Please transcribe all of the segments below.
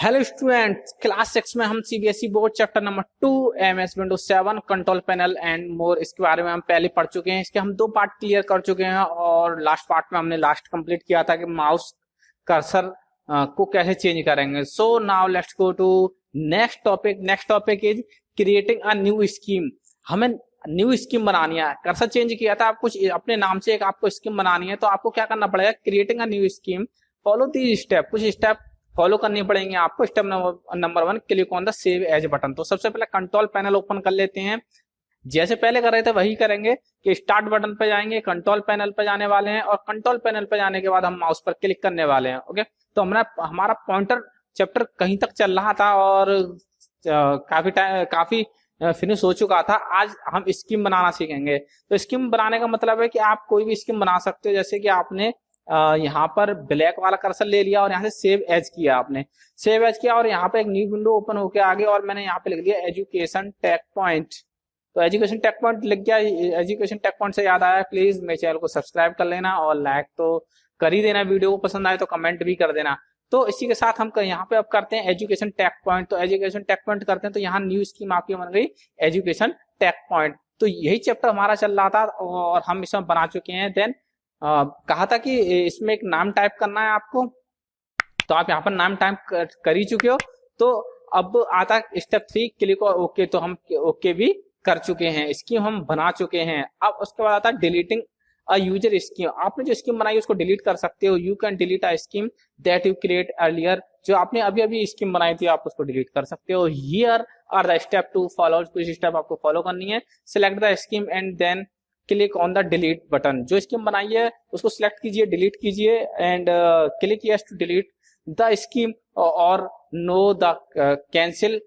Hello students, class 6 में हम CBSE board chapter number 2 MS Windows 7 control panel and more इसके बारे में हम पहले पढ़ चुके हैं। इसके हम दो पार्ट क्लियर कर चुके हैं और लास्ट पार्ट में हमने कंप्लीट किया था कि माउस कर्सर को कैसे चेंज करेंगे। So now let's go to next topic is creating a new scheme. हमें न्यू स्कीम बनानी है। कर्सर चेंज किया था, आप कुछ अपने नाम से एक आपको स्कीम बनानी है, तो आपको क्या करना पड़ेगा? Creating a new scheme, follow the step. कुछ स्टेप फॉलो करनी पड़ेंगे आपको। Step number 1, click on the save as button. तो सबसे पहले कंट्रोल पैनल ओपन कर लेते हैं। जैसे पहले कर रहे थे वही करेंगे कि स्टार्ट बटन पे जाएंगे, कंट्रोल पैनल पे जाने वाले हैं और कंट्रोल पैनल पे जाने के बाद हम माउस पर क्लिक करने वाले हैं। ओके, तो हमारा पॉइंटर चैप्टर कहीं तक चल रहा था और काफी फिनिश हो चुका था। आज हम स्कीम बनाना सीखेंगे। तो स्कीम बनाने का मतलब है कि आप कोई भी स्कीम बना सकते हो। जैसे कि आपने यहाँ पर ब्लैक वाला कर्सर ले लिया और यहाँ से सेव एज किया, आपने सेव एज किया और यहाँ पे एक न्यू विंडो ओपन होके आ गया और मैंने यहाँ पे लिख दिया एजुकेशन टेक पॉइंट। तो एजुकेशन टेक पॉइंट लिख गया। एजुकेशन टेक पॉइंट से याद आया, प्लीज मेरे चैनल को सब्सक्राइब कर लेना और लाइक तो कर ही देना। वीडियो को पसंद आए तो कमेंट भी कर देना। तो इसी के साथ हम यहाँ पे अब करते हैं एजुकेशन टेक पॉइंट। तो एजुकेशन टेक पॉइंट करते हैं तो यहाँ न्यू स्कीम आपकी बन गई एजुकेशन टेक पॉइंट। तो यही चैप्टर हमारा चल रहा था और हम इसमें बना चुके हैं। देन कहा था कि इसमें एक नाम टाइप करना है आपको, तो आप यहाँ पर नाम टाइप कर ही चुके हो। तो अब आता स्टेप 3, क्लिक ओके। तो हम ओके भी कर चुके हैं, स्कीम हम बना चुके हैं। अब उसके बाद आता है डिलीटिंग अ यूजर स्कीम। आपने जो स्कीम बनाई उसको डिलीट कर सकते हो। You can delete a scheme that you create earlier. जो आपने अभी अभी स्कीम बनाई थी आप उसको डिलीट कर सकते हो। Here are the step to follow. कुछ स्टेप आपको फॉलो करनी है। Select the scheme and then click on the delete button. जो स्कीम बनाई है उसको सिलेक्ट कीजिए, डिलीट कीजिए and click yes to delete the scheme और no the cancel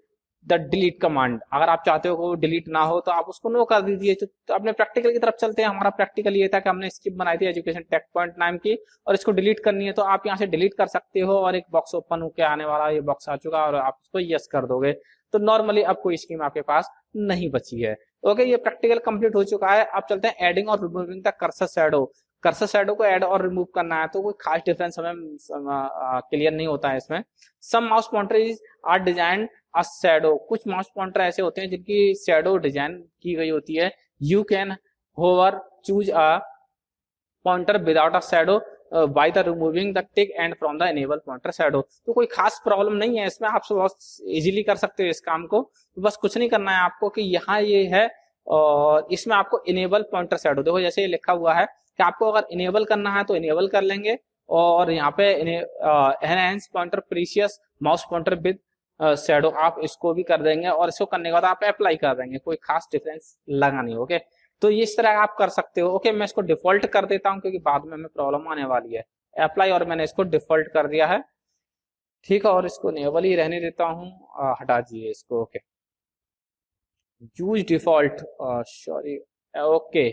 the delete command. अगर आप चाहते हो कि डिलीट ना हो तो आप उसको नो कर दीजिए। तो अपने प्रैक्टिकल की तरफ चलते हैं। हमारा प्रैक्टिकल ये था कि हमने स्कीम बनाई थी एजुकेशन टेक पॉइंट नाम की और इसको डिलीट करनी है। तो आप यहाँ से डिलीट कर सकते हो और एक बॉक्स ओपन होकर आने वाला, ये बॉक्स आ चुका और आप उसको यस कर दोगे। तो नॉर्मली अब कोई स्कीम आपके पास नहीं बची है। ओके, ये प्रैक्टिकल कंप्लीट हो चुका है। अब चलते हैं एडिंग और removing the cursor shadow. Cursor shadow को ऐड और रिमूव करना है तो कोई खास डिफरेंस हमें क्लियर नहीं होता है इसमें। Some mouse pointers are design a shadow. कुछ माउस पॉइंटर ऐसे होते हैं जिनकी शैडो डिजाइन की गई होती है। You can however choose a pointer without a shadow by the removing the tick and from the enable pointer shadow. तो कोई खास प्रॉब्लम नहीं है इसमें, आप बहुत इजीली कर सकते हो इस काम को। तो बस कुछ नहीं करना है आपको कि यहाँ ये है और इसमें आपको इनेबल पॉइंटर शैडो, देखो जैसे ये लिखा हुआ है कि आपको अगर इनेबल करना है तो इनेबल कर लेंगे और यहाँ पे enhance pointer precious mouse pointer with shadow आप इसको भी कर देंगे और इसको करने के बाद आप अप्लाई कर देंगे। कोई खास डिफरेंस लगा नहीं। ओके, तो इस तरह आप कर सकते हो। ओके, मैं इसको डिफॉल्ट कर देता हूँ क्योंकि बाद में हमें प्रॉब्लम आने वाली है। अप्लाई और मैंने इसको डिफॉल्ट कर दिया है, ठीक है, और इसको इनेबल ही रहने देता हूँ। हटा दीजिए इसको। Okay, use default, sorry. Okay,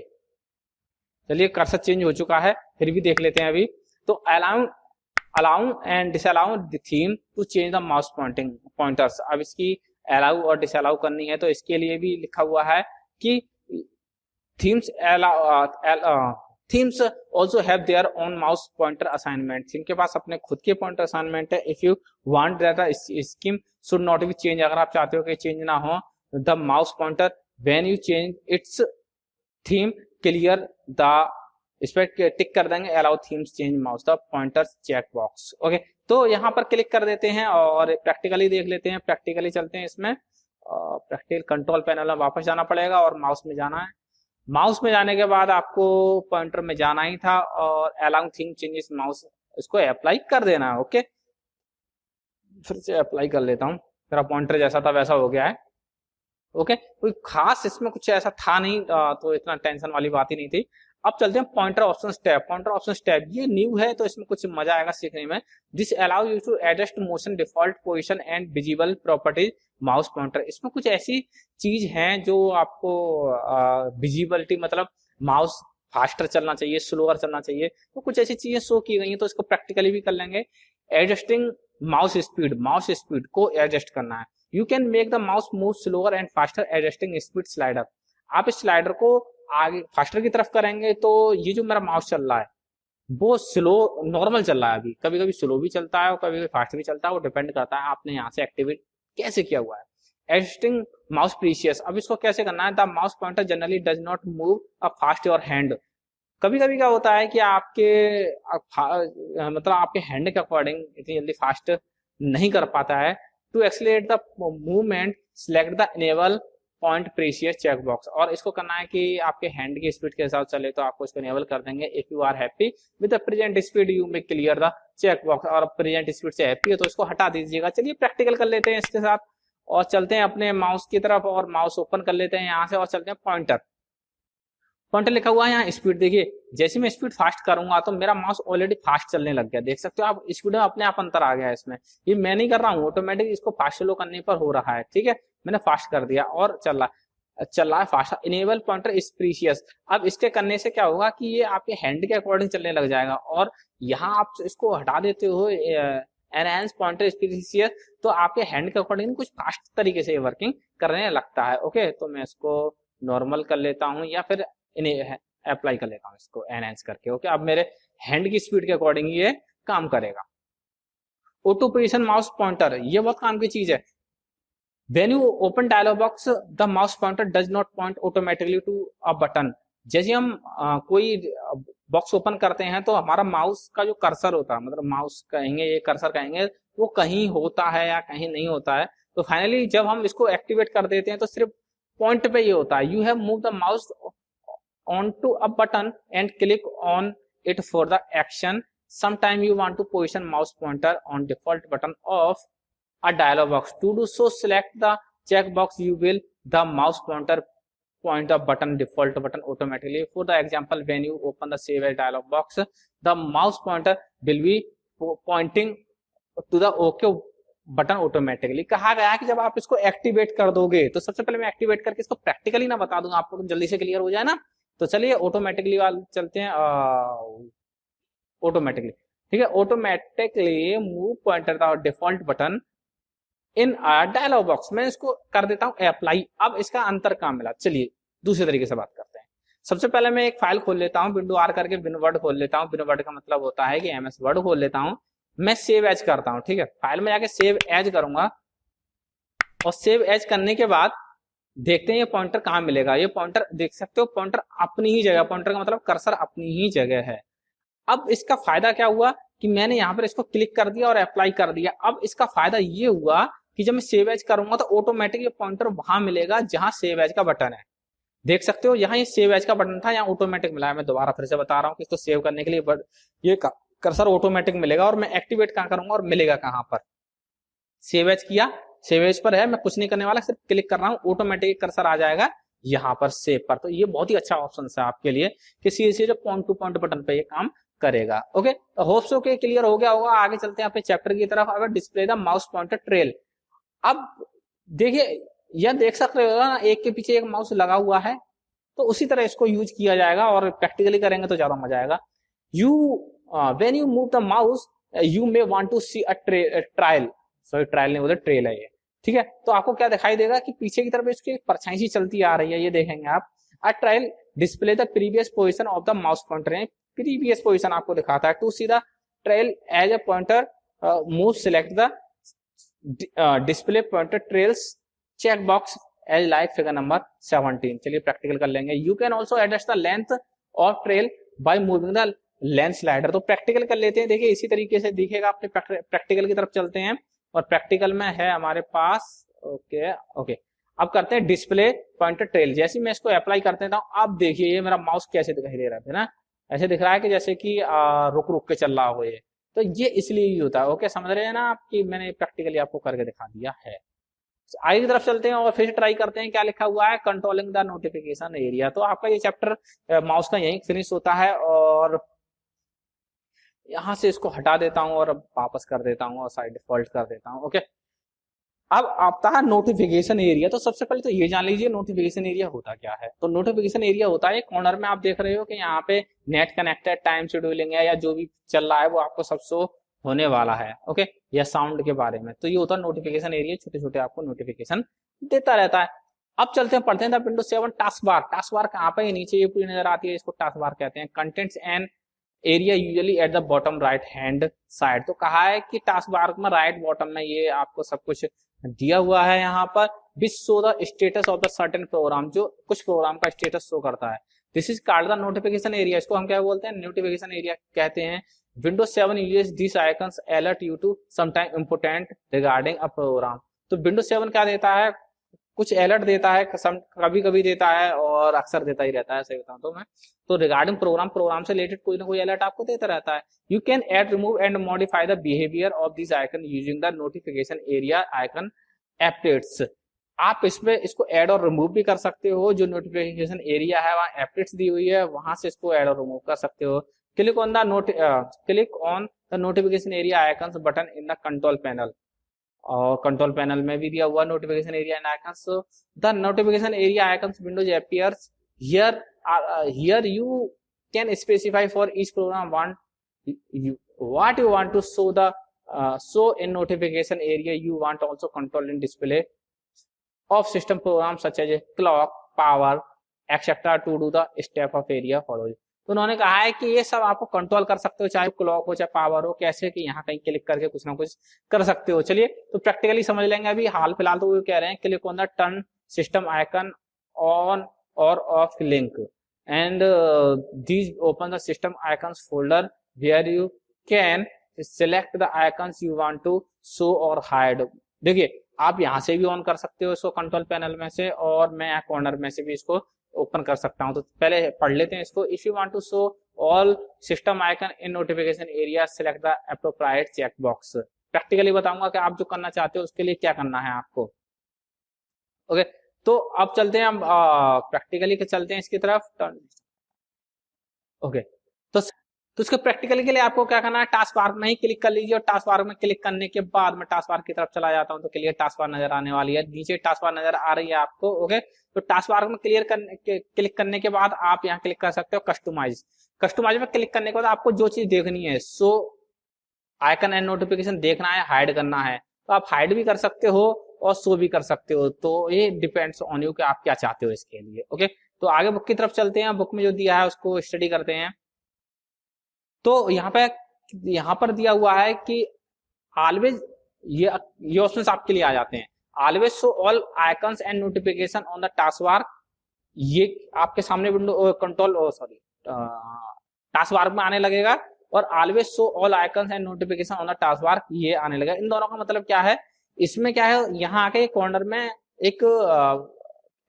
चलिए कर्सर चेंज हो चुका है, फिर भी देख लेते हैं अभी। तो allow and disallow the theme to change the mouse pointers. अब इसकी अलाउ और डिसअलाउ करनी है तो इसके लिए भी लिखा हुआ है कि themes themes also have their own mouse pointer assignment. जिनके पास अपने खुद के पॉइंटर असाइनमेंट है। If you want that scheme should not be change, अगर आप चाहते हो कि चेंज ना हो the mouse pointer when you change its theme clear the, इस पर टिक कर देंगे allow themes change mouse the pointers check box. Okay, तो यहाँ पर क्लिक कर देते हैं और प्रैक्टिकली देख लेते हैं। प्रैक्टिकली चलते हैं इसमें। प्रैक्टिकल कंट्रोल पैनल में वापस जाना पड़ेगा और माउस में जाना है। माउस में जाने के बाद आपको पॉइंटर में जाना ही था और अलाउ थीम चेंजेस माउस इसको अप्लाई कर देना है। ओके, फिर से अप्लाई कर लेता हूँ। मेरा पॉइंटर जैसा था वैसा हो गया है। ओके, कोई खास इसमें कुछ ऐसा था नहीं, तो इतना टेंशन वाली बात ही नहीं थी। अब चलते हैं pointer option tab. Pointer option tab ये न्यू है तो इसमें कुछ मजा आएगा सीखने में। This allow you to adjust motion default position and visible properties mouse pointer. इसमें कुछ ऐसी चीज हैं जो आपको विजिबिलिटी, मतलब माउस फास्टर चलना चाहिए, स्लोअर चलना चाहिए, तो कुछ ऐसी चीजें शो की गई हैं तो इसको प्रैक्टिकली भी कर लेंगे। एडजस्टिंग माउस स्पीड को एडजस्ट करना है। You can make the mouse move slower and faster adjusting speed slider. आप इस स्लाइडर को आगे फास्टर की तरफ करेंगे तो ये जो मेरा माउस चल रहा है वो स्लो नॉर्मल चल रहा है अभी, कभी कभी स्लो भी चलता है और कभी कभी फास्ट भी चलता है, वो डिपेंड करता है आपने यहाँ से एक्टिवेट कैसे किया हुआ है। एडिटिंग माउस प्रीशियस, अब इसको कैसे करना है, the mouse pointer generally does not move a fast your hand. कभी कभी क्या होता है कि आपके मतलब आपके हैंड के अकॉर्डिंग इतनी जल्दी फास्ट नहीं कर पाता है। To accelerate the movement select the enable point precision check box, और इसको करना है कि आपके हैंड की स्पीड के हिसाब चले तो आपको इसको इनेबल कर देंगे। If you are happy with the present speed you may clear the check box, और प्रेजेंट स्पीड से हैप्पी है तो इसको हटा दीजिएगा। चलिए प्रैक्टिकल कर लेते हैं इसके साथ और चलते हैं अपने माउस की तरफ, और माउस ओपन कर लेते हैं यहाँ से और चलते हैं पॉइंटर। पॉइंटर लिखा हुआ है यहाँ स्पीड, देखिए जैसे मैं स्पीड फास्ट करूंगा तो मेरा माउस ऑलरेडी फास्ट चलने लग गया, देख सकते हो आप स्पीड में अपने आप अंतर आ गया है इसमें। ये मैं नहीं कर रहा हूँ, ऑटोमेटिक इसको फास्ट स्लो करने पर हो रहा है, ठीक है। मैंने फास्ट कर दिया और चल रहा है फास्ट। इनेबल पॉइंटर स्पीशियस, अब इसके करने से क्या होगा कि ये आपके हैंड के अकॉर्डिंग चलने लग जाएगा, और यहाँ आप इसको हटा देते हो एनहांस पॉइंटर स्पीशियस, तो आपके हैंड के अकॉर्डिंग कुछ फास्ट तरीके से वर्किंग करने लगता है। ओके, तो मैं इसको नॉर्मल कर लेता हूँ या फिर इन्हें अप्लाई कर लेता हूँ इसको एनहांस करके। ओके, अब मेरे हैंड की स्पीड के अकॉर्डिंग ये काम करेगा। ऑटो पोजिशन माउस पॉइंटर, ये बहुत काम की चीज है। When you open dialog box, the mouse pointer does not point automatically to a button। जैसे हम कोई बॉक्स ओपन करते हैं तो हमारा माउस का जो कर्सर होता है, मतलब माउस कहेंगे, ये कर्सर कहेंगे, वो कहीं होता है या कहीं नहीं होता है। तो फाइनली जब हम इसको एक्टिवेट कर देते हैं तो सिर्फ पॉइंट पे ये होता है। You have move the mouse on to a button and click on it for the action. Sometime you want to position mouse pointer on default button of a dialog box. To do so, select the checkbox. You will the mouse pointer point a button default button automatically. For the example, when you open the save as dialog box, the mouse pointer will be pointing to the OK button automatically. कहा गया है कि जब आप इसको activate कर दोगे, तो सबसे पहले मैं एक्टिवेट करके इसको प्रैक्टिकली ना बता दूंगा आपको, तो जल्दी से क्लियर हो जाए ना। तो चलिए ऑटोमेटिकली वाले चलते हैं, ऑटोमेटिकली, ठीक है। Automatically move pointer the default button in dialog box, मैं इसको कर देता हूं अप्लाई। अब इसका अंतर काम मिला, चलिए दूसरे तरीके से बात करते हैं। सबसे पहले मैं एक फाइल खोल लेता हूं, विंडो आर करके विनवर्ड खोल लेता हूं। विनवर्ड का मतलब होता है कि एमएस वर्ड खोल लेता हूं, मैं सेव एज करता हूं, ठीक है। फाइल में जाके सेव एज करूंगा, और सेव एज करने के बाद देखते हैं ये पॉइंटर कहां मिलेगा। ये पॉइंटर देख सकते हो, पॉइंटर अपनी ही जगह, पॉइंटर का मतलब कर्सर अपनी ही जगह है। अब इसका फायदा क्या हुआ कि मैंने यहाँ पर इसको क्लिक कर दिया और अप्लाई कर दिया। अब इसका फायदा ये हुआ कि जब मैं सेव एज करूंगा तो ऑटोमेटिक ये पॉइंटर वहां मिलेगा जहां सेव एज का बटन है। देख सकते हो यहाँ ये सेव एज का बटन था, यहाँ ऑटोमेटिक मिला है। मैं दोबारा फिर से बता रहा हूँ कि इसको सेव करने के लिए ये कर्सर ऑटोमेटिक मिलेगा, और मैं एक्टिवेट कहाँ करूंगा और मिलेगा कहाँ पर। सेव एज किया, सेव एज पर है, मैं कुछ नहीं करने वाला, सिर्फ क्लिक कर रहा हूँ, ऑटोमेटिक कर्सर आ जाएगा यहाँ पर सेव पर। तो ये बहुत ही अच्छा ऑप्शन है आपके लिए कि सीधे जो पॉइंट टू पॉइंट बटन पे ये काम करेगा। ओके, होप सो के क्लियर हो गया होगा। आगे चलते हैं अपने चैप्टर की तरफ। अब display the mouse pointer trail. अब देखिए, यह देख सकते हो ना, एक के पीछे एक माउस लगा हुआ है, तो उसी तरह इसको यूज किया जाएगा, और प्रैक्टिकली करेंगे तो ज्यादा मजा आएगा। When you move the mouse you may want to see a trial, sorry trial नहीं बोलते, ट्रेल है ये, ठीक है। तो आपको क्या दिखाई देगा कि पीछे की तरफ इसकी परछाई सी चलती आ रही है, ये देखेंगे आप। A trial display the previous position of the mouse pointer, previous position आपको दिखाता है। To see the trail as a pointer move select the display pointer trails check box as like figure number 17। चलिए practical कर लेंगे। You can also adjust the length of trail by moving the length slider. तो practical कर लेते हैं, देखिए इसी तरीके से दिखेगा। अपने प्रैक्टिकल की तरफ चलते हैं, और प्रैक्टिकल में है हमारे पास, ओके ओके। अब करते हैं डिस्प्ले पॉइंटर ट्रेल। जैसे मैं इसको अप्लाई कर देता हूँ, अब देखिए ये मेरा माउस कैसे दिखाई दे रहा है ना, ऐसे दिख रहा है कि जैसे कि रुक रुक के चल रहा हो ये। तो ये इसलिए ही होता है। ओके, समझ रहे हैं ना आप कि मैंने प्रैक्टिकली आपको करके दिखा दिया है। आगे की तरफ चलते हैं और फिर ट्राई करते हैं क्या लिखा हुआ है, कंट्रोलिंग द नोटिफिकेशन एरिया। तो आपका ये चैप्टर माउस का यहीं फिनिश होता है, और यहां से इसको हटा देता हूं और वापस कर देता हूं और साइड डिफॉल्ट कर देता हूं। ओके, अब आता है नोटिफिकेशन एरिया। तो सबसे पहले तो ये जान लीजिए नोटिफिकेशन एरिया होता क्या है। तो नोटिफिकेशन एरिया होता है, कॉर्नर में आप देख रहे हो कि यहाँ पे नेट कनेक्टेड, टाइम शेड्यूलिंग है, या जो भी चल रहा है वो आपको सब शो होने वाला है। ओके, या साउंड के बारे में। तो ये होता है नोटिफिकेशन एरिया, छोटे छोटे आपको नोटिफिकेशन देता रहता है। अब चलते हैं, पढ़ते हैं Windows 7 task bar. Task bar कहाँ पे, नीचे ये पूरी नजर आती है, इसको टास्क बार कहते हैं। Contents and area usually at the bottom right hand side. तो कहा है कि टास्क बार में राइट बॉटम में ये आपको सब कुछ दिया हुआ है यहाँ पर, विच शो द स्टेटस ऑफ द सर्टेन प्रोग्राम, जो कुछ प्रोग्राम का स्टेटस शो करता है। This is called the notification area, इसको हम क्या बोलते हैं, नोटिफिकेशन एरिया कहते हैं। Windows 7 uses this icons alert you to sometime important regarding a program. तो विंडोज 7 क्या देता है, कुछ अलर्ट देता है, कभी कभी देता है और अक्सर देता ही रहता है, सही बताऊं तो मैं। तो रिगार्डिंग प्रोग्राम से रिलेटेड कोई ना कोई अलर्ट आपको देता रहता है। You can add, remove and modify the behaviour of this icon using the notification area icon updates. आप इसमें इसको ऐड और रिमूव भी कर सकते हो, जो नोटिफिकेशन एरिया है वहाँ अपडेट्स दी हुई है, वहां से इसको ऐड और रिमूव कर सकते हो। Click on the notification area icons button in the control panel, और कंट्रोल पैनल में भी दिया हुआ notification area and icons. The notification area icons Windows appears here, here you can specify for each program what you want to show the show in notification area. You want also control and display of system programs such as clock, power, etc. to do the step of area follow। तो उन्होंने कहा है कि ये सब आपको control कर सकते हो, चाहे क्लॉक हो चाहे पावर हो, कैसे कि यहाँ कहीं क्लिक करके कुछ ना कुछ कर सकते हो। चलिए तो प्रैक्टिकली समझ लेंगे। अभी हाल फिलहाल तो वो कह रहे हैं click on the turn system icon on और off link and these open the system icons folder where you can select the icons you want to show or hide। देखिए आप यहाँ से भी ऑन कर सकते हो इसको कंट्रोल पैनल में से, और मैं यहाँ कॉर्नर में से भी इसको ओपन कर सकता हूँ। तो पहले पढ़ लेते हैं इसको। If you want to show all system icon in notification area select the appropriate check box. Practically बताऊंगा कि आप जो करना चाहते हो उसके लिए क्या करना है आपको। ओके तो अब चलते हैं, हम प्रैक्टिकली के चलते हैं इसकी तरफ। ओके तो इसके प्रैक्टिकली के लिए आपको क्या करना है, टास्क बार में ही क्लिक कर लीजिए, और टास्क बार में क्लिक करने के बाद मैं टास्क बार की तरफ चला जाता हूं तो क्लियर टास्क बार नजर आने वाली है, नीचे टास्क बार नजर आ रही है आपको। ओके तो टास्क बार में क्लिक करने के बाद आप यहाँ क्लिक कर सकते हो कस्टमाइज में क्लिक करने के बाद आपको जो चीज देखनी है, सो आइकन एंड नोटिफिकेशन देखना है, हाइड करना है, तो आप हाइड भी कर सकते हो और शो भी कर सकते हो। तो ये डिपेंड्स ऑन यू कि आप क्या चाहते हो इसके लिए। ओके तो आगे बुक की तरफ चलते हैं, बुक में जो दिया है उसको स्टडी करते हैं। तो यहाँ पर दिया हुआ है कि ऑलवेज, ये ऑप्शंस आपके लिए आ जाते हैं। Always show all icons and notification on the task bar, ये आपके सामने विंडो कंट्रोल टास्क बार में आने लगेगा, और always show all icons and notification on the task bar ये आने लगेगा। इन दोनों का मतलब क्या है, इसमें क्या है, यहाँ आके कॉर्नर में एक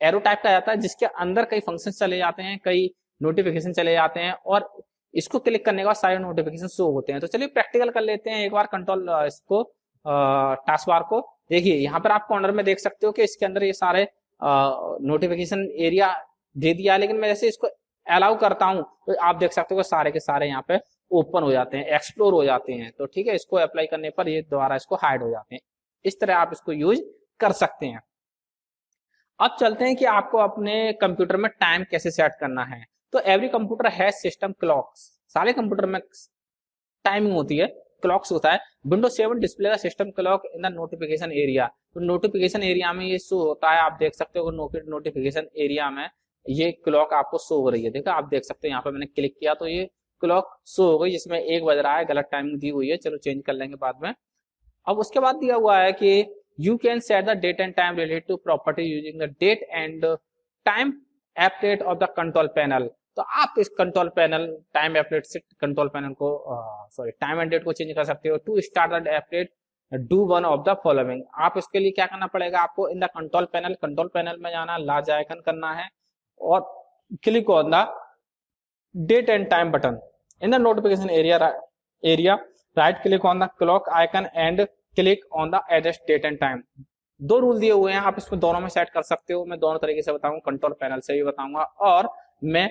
एरो टाइप का आता है जिसके अंदर कई फंक्शन चले जाते हैं, कई नोटिफिकेशन चले जाते हैं, और इसको क्लिक करने के बाद सारे नोटिफिकेशन शो होते हैं। तो चलिए प्रैक्टिकल कर लेते हैं एक बार कंट्रोल इसको टास्क बार को। देखिए यहाँ पर आप कॉर्नर में देख सकते हो कि इसके अंदर ये सारे नोटिफिकेशन एरिया दे दिया, लेकिन मैं जैसे इसको अलाउ करता हूं तो आप देख सकते हो कि सारे के सारे यहाँ पे ओपन हो जाते हैं, एक्सप्लोर हो जाते हैं। तो ठीक है, इसको अप्लाई करने पर ये दोबारा इसको हाइड हो जाते हैं। इस तरह आप इसको यूज कर सकते हैं। अब चलते हैं कि आपको अपने कंप्यूटर में टाइम कैसे सेट करना है। तो every computer has system clocks, सारे कंप्यूटर में टाइमिंग होती है, क्लॉक्स होता है। Windows 7 display the system clock in the notification area. तो नोटिफिकेशन एरिया में ये शो होता है, आप देख सकते हो नोटिफिकेशन एरिया में ये क्लॉक आपको शो हो रही है। देखो आप देख सकते हो यहाँ पे मैंने क्लिक किया तो ये क्लॉक शो हो गई, जिसमें 1 बज रहा है, गलत टाइमिंग दी हुई है, चलो चेंज कर लेंगे बाद में। अब उसके बाद दिया हुआ है कि you can set the date and time related to property using the date and time update of the control panel. तो आप इस कंट्रोल पैनल टाइम अपडेट से कंट्रोल पैनल को टाइम एंड डेट को चेंज कर सकते हो। To start the update do one of the following. आप इसके लिए क्या करना पड़ेगा, आपको इन द कंट्रोल पैनल में जाना, लार्ज आइकन करना है और click on the date and time button in the notification area right click on the clock icon and click on the adjust date and time. 2 rule दिए हुए हैं, आप इसको दोनों में सेट कर सकते हो। मैं दोनों तरीके से बताऊंगा, कंट्रोल पैनल से भी बताऊंगा और मैं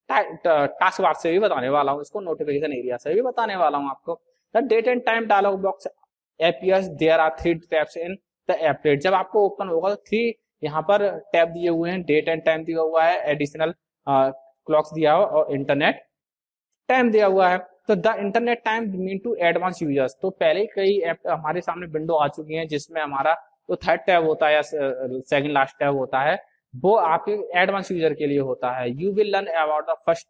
टास्क बार से भी बताने वाला हूं, इसको नोटिफिकेशन एरिया से भी बताने वाला हूं आपको। The date and time dialog box appears, there are 3 tabs in the update. जब आपको ओपन होगा तो 3 यहाँ पर टैब दिए हुए हैं, डेट एंड टाइम दिया हुआ है, एडिशनल क्लॉक्स दिया हुआ और इंटरनेट टाइम दिया हुआ है। तो the internet time mean to advance users. तो पहले कई ऐप हमारे सामने विंडो आ चुकी हैं जिसमें हमारा जो थर्ड टैब होता है या सेकंड लास्ट टैब होता है वो आपके एडवांस यूजर के लिए होता है। You will learn about the first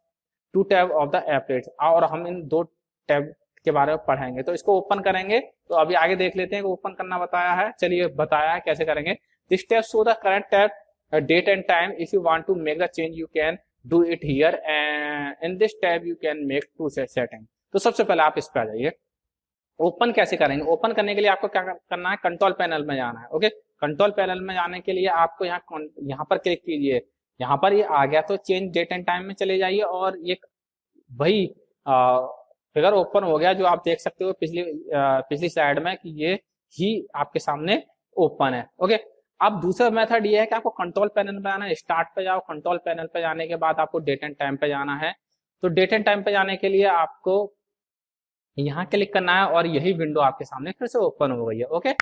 two tab of the applets, और हम इन दो टैब के बारे में पढ़ेंगे। तो इसको ओपन करेंगे, तो अभी आगे देख लेते हैं कि ओपन करना बताया है। चलिए बताया है कैसे करेंगे। This tab show the current tab date and time, if you want to make the change you can do it here, and in this tab you can make two setting. तो सबसे पहले आप इस पे आ जाइए। ओपन कैसे करेंगे? Open करने के लिए आपको क्या करना है, कंट्रोल पैनल में जाना है। ओके, कंट्रोल पैनल में जाने के लिए आपको यहाँ पर क्लिक कीजिए। यहाँ पर ये आ गया तो चेंज डेट एंड टाइम में चले जाइए, और ये वही फिगर ओपन हो गया जो आप देख सकते हो पिछली स्लाइड में कि ये ही आपके सामने ओपन है। ओके, अब दूसरा मेथड ये है कि आपको कंट्रोल पैनल पे जाना है। स्टार्ट पे जाओ, कंट्रोल पैनल पे जाने के बाद आपको डेट एंड टाइम पे जाना है। तो डेट एंड टाइम पे जाने के लिए आपको यहाँ क्लिक करना है, और यही विंडो आपके सामने फिर से ओपन हो गई है। ओके,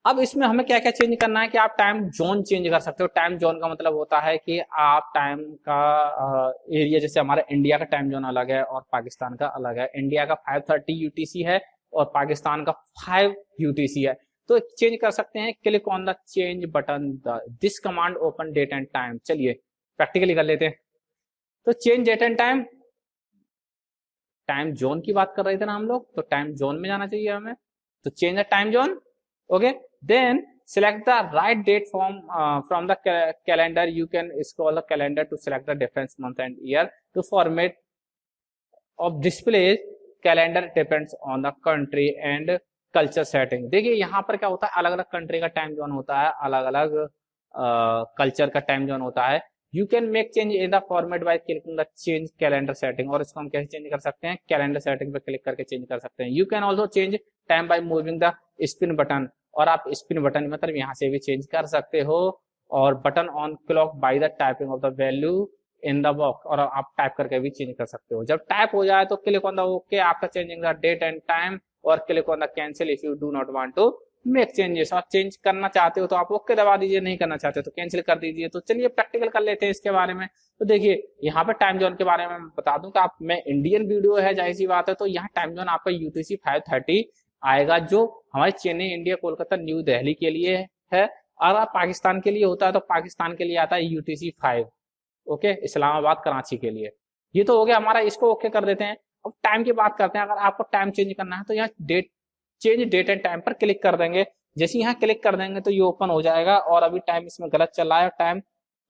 अब इसमें हमें क्या क्या चेंज करना है कि आप टाइम जोन चेंज कर सकते हो। टाइम जोन का मतलब होता है कि आप टाइम का एरिया, जैसे हमारा इंडिया का टाइम जोन अलग है और पाकिस्तान का अलग है। इंडिया का 5:30 यूटीसी है और पाकिस्तान का 5 यूटीसी है। तो चेंज कर सकते हैं। Click on the change button, this command open date and time. चलिए प्रैक्टिकली कर लेते हैं। तो change date and time, time zone की बात कर रहे थे ना हम लोग, तो टाइम जोन में जाना चाहिए हमें। तो change the time zone. Okay, then select the right date from the calendar. You can scroll the calendar to select the different month and year. To format of displays calendar depends on the country and culture setting. देखिए यहाँ पर क्या होता है, अलग अलग country का time zone होता है, अलग अलग कल्चर का टाइम जोन होता है। You can make change in the format by clicking the change calendar setting. और इसको हम कैसे चेंज कर सकते हैं, कैलेंडर सेटिंग पे क्लिक करके चेंज कर सकते हैं। You can also change time bye moving the spin button, और आप स्पिन बटन मतलब यहाँ से भी चेंज कर सकते हो। और button on clock by the typing of the value in the box, और आप टाइप करके भी चेंज कर सकते हो। जब टाइप हो जाए तो click on the okay after changing the date and time, और click on the cancel if you do not want to make changes. आप चेंज करना चाहते हो तो आप ओके दबा दीजिए, नहीं करना चाहते हो तो कैंसिल कर दीजिए। तो चलिए प्रैक्टिकल कर लेते हैं इसके बारे में। तो देखिए यहाँ पे टाइम जोन के बारे में बता दूं कि आप मैं इंडियन वीडियो है, जाहिर सी बात है, तो यहाँ टाइम जोन आपका यूटीसी 5:30 आएगा, जो हमारे चेन्नई, इंडिया, कोलकाता, न्यू दिल्ली के लिए है। अगर पाकिस्तान के लिए होता है तो पाकिस्तान के लिए आता है यूटीसी 5। ओके, इस्लामाबाद, कराची के लिए। ये तो हो गया हमारा, इसको ओके कर देते हैं। अब टाइम की बात करते हैं। अगर आपको टाइम चेंज करना है तो यहाँ चेंज डेट एंड टाइम पर क्लिक कर देंगे। जैसे यहाँ क्लिक कर देंगे तो ये ओपन हो जाएगा, और अभी टाइम इसमें गलत चल रहा है। टाइम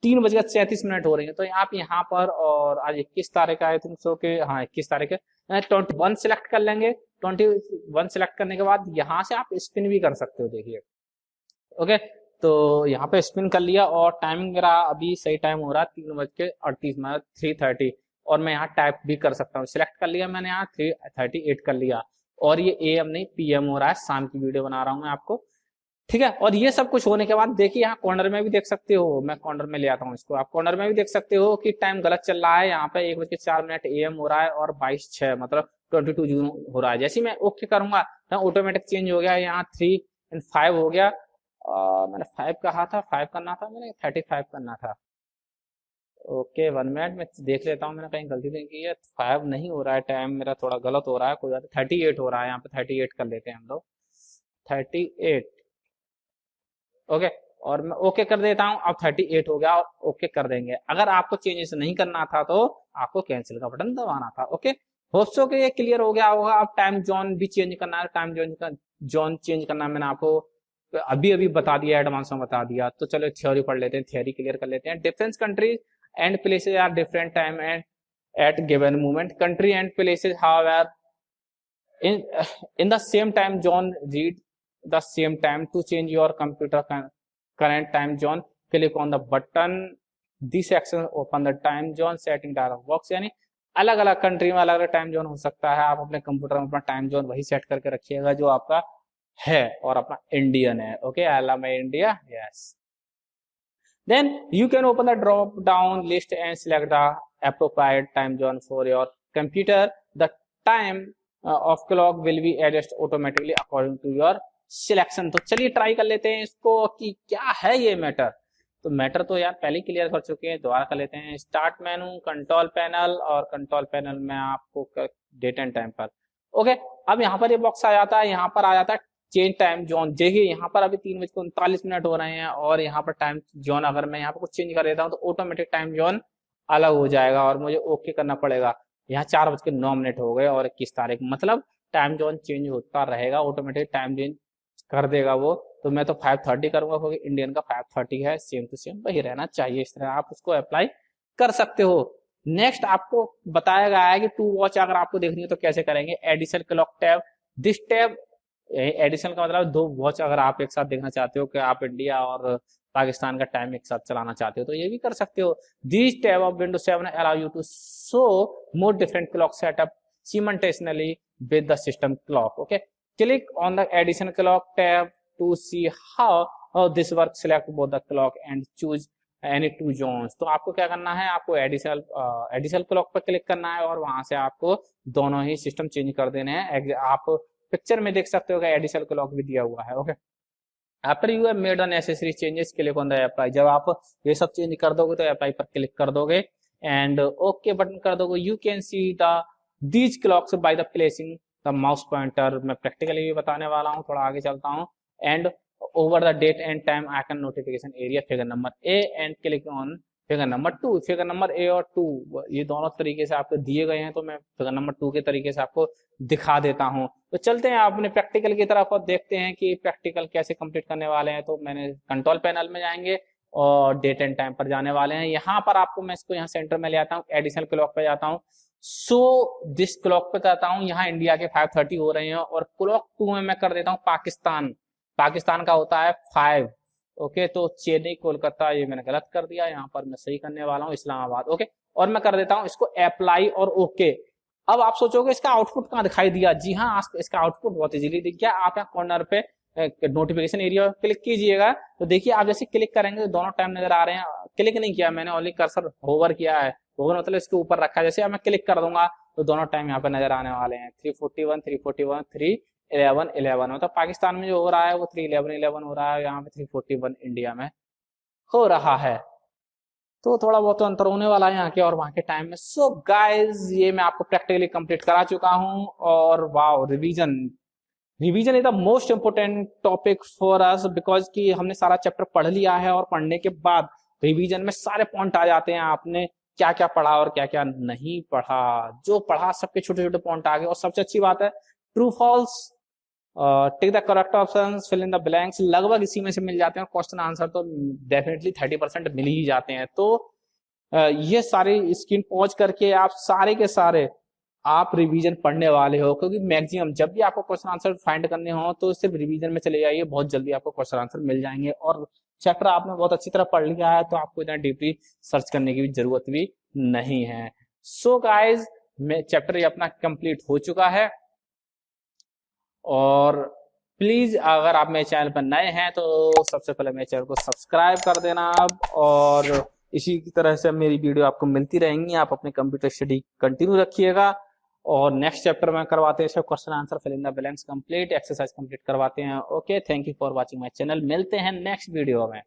3:37 हो रही है। तो आप यहाँ पर, और आज 21 तारीख आई थिंक सो के, हाँ 21 तारीख है, 21 सिलेक्ट कर लेंगे। 21 सिलेक्ट करने के बाद यहाँ से आप स्पिन भी कर सकते हो। देखिए ओके, तो यहाँ पे स्पिन कर लिया, और टाइमिंग मेरा अभी सही टाइम हो रहा है 3:38 मतलब 3:30, और मैं यहाँ टाइप भी कर सकता हूँ। सिलेक्ट कर लिया मैंने, यहाँ 3:38 कर लिया, और ये AM नहीं PM हो रहा है। शाम की वीडियो बना रहा हूँ मैं आपको, ठीक है। और ये सब कुछ होने के बाद देखिए यहाँ कॉर्नर में भी देख सकते हो, मैं कॉर्नर में ले आता हूँ इसको। आप कॉर्नर में भी देख सकते हो कि टाइम गलत चल रहा है। यहाँ पे 1:04 AM हो रहा है, और 22:06 मतलब 22 जून हो रहा है। जैसे मैं ओके करूंगा तो ऑटोमेटिक चेंज हो गया। यहाँ 3:05 हो गया। मैंने 5 कहा था, 5 करना था, मैंने 35 करना था। ओके 1 मिनट में देख लेता हूँ, मैंने कहीं गलती नहीं की है। 5 नहीं हो रहा है, टाइम मेरा थोड़ा गलत हो रहा है। कोई बात 38 हो रहा है, यहाँ पे 38 कर लेते हैं हम लोग, 38। ओके, और मैं ओके कर देता हूं। अब 38 हो गया, और ओके कर देंगे। अगर आपको चेंजेस नहीं करना था तो आपको कैंसिल का बटन दबाना था। ओके, होप सो कि ये क्लियर हो गया होगा। अब टाइम जोन भी चेंज करना है, टाइम जोन चेंज करना है, मैंने आपको अभी बता दिया, एडवांस में बता दिया। तो चलो थ्योरी पढ़ लेते हैं, थ्योरी क्लियर कर लेते हैं। Different countries and places are different time and at given moment. Country and places however in the same time zone read the same time. To change your computer current time zone, click on the button this section, open the time zone setting dialog box। यानी अलग अलग country में अलग अलग time zone हो सकता है। आप अपने कंप्यूटर में अपना टाइम जोन वही सेट करके रखिएगा जो आपका है, और अपना इंडियन है। Okay, I love my India, yes. Then you can open the drop down list and select the appropriate time zone for your computer. The time of clock will be adjusted automatically according to your selection। तो चलिए try कर लेते हैं इसको कि क्या है ये मैटर। तो मैटर तो यार पहले क्लियर कर चुके हैं, दोबारा कर लेते हैं। स्टार्ट मेनू, कंट्रोल पैनल, और कंट्रोल पैनल में आपको डेट एंड टाइम पर। ओके, अब यहाँ पर ये बॉक्स आ जाता है, यहाँ पर आ जाता है चेंज टाइम जोन। देखिए यहाँ पर अभी 3:39 हो रहे हैं, और यहाँ पर टाइम जोन अगर मैं यहाँ पर कुछ चेंज कर देता हूँ तो ऑटोमेटिक टाइम जोन अलग हो जाएगा और मुझे ओके करना पड़ेगा। यहाँ 4:09 हो गए और 21 तारीख, मतलब टाइम जोन चेंज होता रहेगा, ऑटोमेटिक टाइम चेंज कर देगा वो। तो मैं तो 5:30 करूंगा क्योंकि इंडियन का 5:30 है, सेम टू सेम वही रहना चाहिए। इस तरह आप उसको अप्लाई कर सकते हो। नेक्स्ट आपको बताया गया है कि टू वॉच अगर आपको देखनी है तो कैसे करेंगे। Additional clock tab, this tab, additional का मतलब 2 वॉच अगर आप एक साथ देखना चाहते हो कि आप इंडिया और पाकिस्तान का टाइम एक साथ चलाना चाहते हो तो ये भी कर सकते हो। This tab of Windows 7 allow you to show more different clock setup simultaneously with the system clock. Okay, click on the additional clock tab to see how this works. Select both the clock and choose any 2 zones. तो आपको क्या करना है, आपको additional clock पर click करना है और वहां से आपको दोनों ही सिस्टम चेंज कर देने हैं। आप पिक्चर में देख सकते हो कि एडिशनल क्लॉक भी दिया हुआ है। Okay, after you have made the necessary changes click on the apply. जब आप ये सब चेंज कर दोगे तो अप्लाई पर क्लिक कर दोगे एंड ओके बटन कर दोगे। You can see the these clocks by the placing the mouse pointer. मैं प्रैक्टिकली भी बताने वाला हूँ, थोड़ा आगे चलता हूँ। And over the date and time icon notification area figure number A and click on figure number 2। Figure number A और 2 ये दोनों तरीके से आपको दिए गए हैं, तो मैं फिगर नंबर 2 के तरीके से आपको दिखा देता हूँ। तो चलते हैं अपने प्रैक्टिकल की तरफ और देखते हैं कि प्रैक्टिकल कैसे कंप्लीट करने वाले हैं। तो मैंने कंट्रोल पैनल में जाएंगे और डेट एंड टाइम पर जाने वाले हैं। यहाँ पर आपको मैं इसको यहाँ सेंटर में ले आता हूँ, एडिशनल क्लॉक पे जाता हूँ। सो दिस क्लॉक पे जाता हूँ, यहाँ इंडिया के 5:30 हो रहे हैं और क्लॉक 2 में मैं कर देता हूँ पाकिस्तान। पाकिस्तान का होता है 5। ओके, तो चेन्नई कोलकाता ये मैंने गलत कर दिया, यहाँ पर मैं सही करने वाला हूँ इस्लामाबाद। ओके, और मैं कर देता हूँ इसको अप्लाई और ओके। अब आप सोचोगे इसका आउटपुट कहाँ दिखाई दिया। जी हाँ, इसका आउटपुट बहुत इजीली दिख गया। आप यहाँ कॉर्नर पे नोटिफिकेशन एरिया क्लिक कीजिएगा तो देखिए आप जैसे क्लिक करेंगे तो दोनों टाइम नजर आ रहे हैं। क्लिक नहीं किया मैंने, ओनली कर्सर होवर किया है। होवर मतलब इसके ऊपर रखा है। जैसे मैं क्लिक कर दूंगा तो दोनों टाइम यहाँ पे नजर आने वाले हैं। 341, 341, 311, 11। मतलब पाकिस्तान में जो हो रहा है वो 311, 11 हो रहा है, यहाँ पे 341 इंडिया में हो रहा है। तो थोड़ा बहुत तो अंतर होने वाला है यहाँ के और वहां के टाइम में। सो गाइज ये मैं आपको प्रैक्टिकली कंप्लीट करा चुका हूँ। और wow, revision is the most important topic for us because कि हमने सारा चैप्टर पढ़ लिया है और पढ़ने के बाद रिवीजन में सारे पॉइंट आ जाते हैं। आपने क्या क्या पढ़ा और क्या क्या नहीं पढ़ा, जो पढ़ा सबके छोटे छोटे पॉइंट आ गए। और सबसे अच्छी बात है true false, tick the correct option, fill in the blanks, लगभग इसी में से मिल जाते हैं। क्वेश्चन आंसर तो डेफिनेटली 30% मिल ही जाते हैं। तो ये सारी स्क्रीन पॉज करके आप सारे के सारे आप रिवीजन पढ़ने वाले हो, क्योंकि मैक्सिमम जब भी आपको क्वेश्चन आंसर फाइंड करने हो तो सिर्फ रिवीजन में चले जाइए, बहुत जल्दी आपको क्वेश्चन आंसर मिल जाएंगे। और चैप्टर आपने बहुत अच्छी तरह पढ़ लिया है तो आपको इतना डीपली सर्च करने की भी जरूरत भी नहीं है। सो गाइज चैप्टर अपना कंप्लीट हो चुका है। और प्लीज अगर आप मेरे चैनल पर नए हैं तो सबसे पहले मेरे चैनल को सब्सक्राइब कर देना अब। और इसी की तरह से मेरी वीडियो आपको मिलती रहेंगी। आप अपने कंप्यूटर स्टडी कंटिन्यू रखिएगा। और नेक्स्ट चैप्टर में करवाते हैं question answer, fill in the blanks complete, exercise complete करवाते हैं। Okay, thank you for watching my channel. मिलते हैं नेक्स्ट वीडियो में।